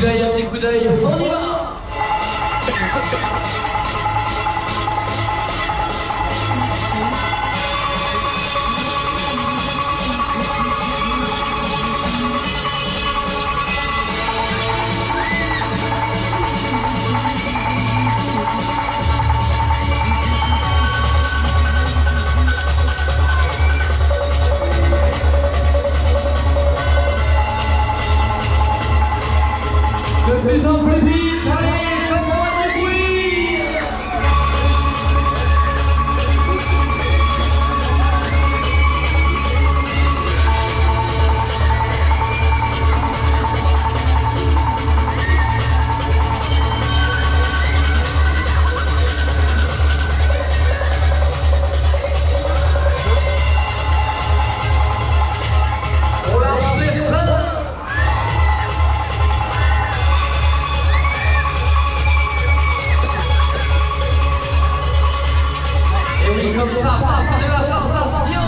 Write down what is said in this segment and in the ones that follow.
d'œil, un petit coup d'œil. On y va. De plus en plus vite, allez, faites-moi du bruit. On lâche les freins. Comme ça, c'est de la sensation.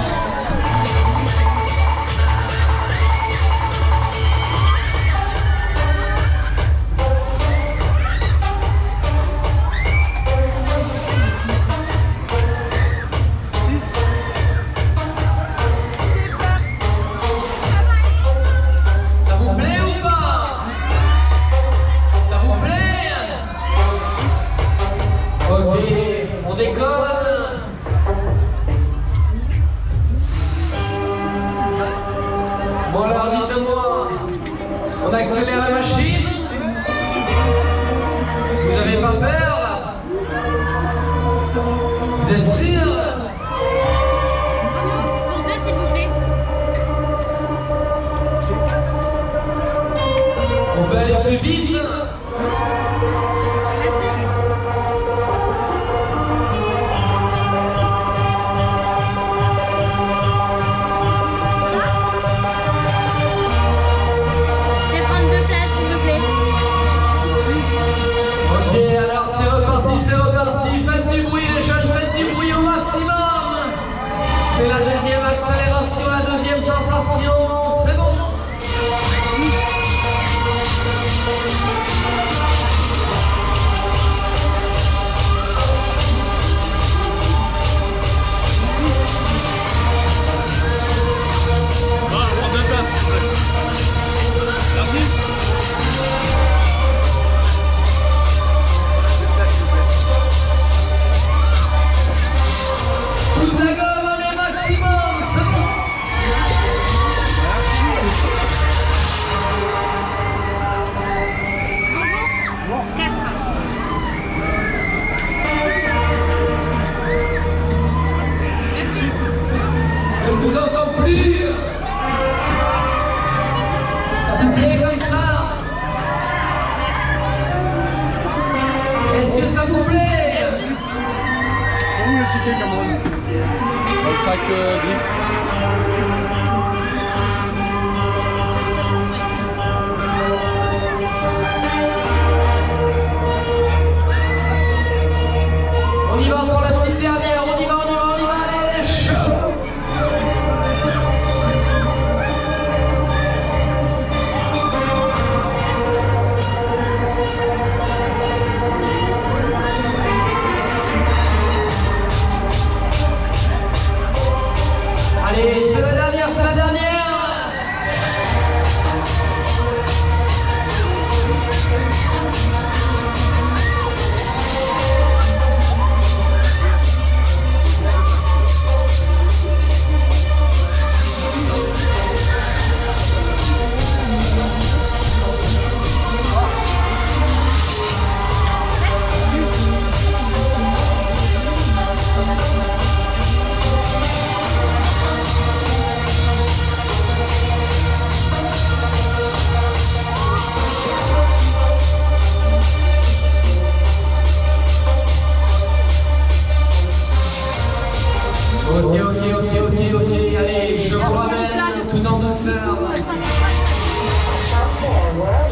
Ça vous plaît ou pas? Ça vous plaît? Ok, on décolle. Bon alors dites-moi, on accélère la machine? Vous n'avez pas peur? Vous êtes sûr? Pour deux s'il vous plaît. On peut aller plus vite? C'est la deuxième accélération, la deuxième sensation, c'est bon. On prend 2 places, s'il vous plaît. Merci. Toute la gomme, allez, maximum, c'est bon. Merci. Je ne vous entends plus. Ça te plaît comme ça? Est-ce que ça vous plaît? C'est où le ticket, Cameroun? Dans le sac gris. On y va pour la petite dernière, on y va, allez, chaud. Allez, c'est la dernière, c'est la dernière. Ok, allez, je promène tout en douceur.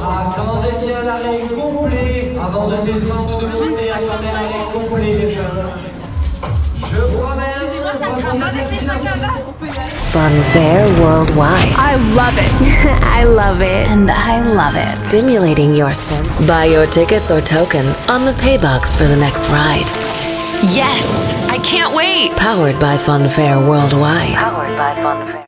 Attendez bien l'arrêt complet avant de descendre de monter. Attendez l'arrêt complet, les jeunes. Je promène voici la destination. Funfair worldwide. I love it. I love it. And I love it. Stimulating your sense. Buy your tickets or tokens on the paybox for the next ride. Yes, I can't wait. Powered by Funfair worldwide. Powered by Funfair.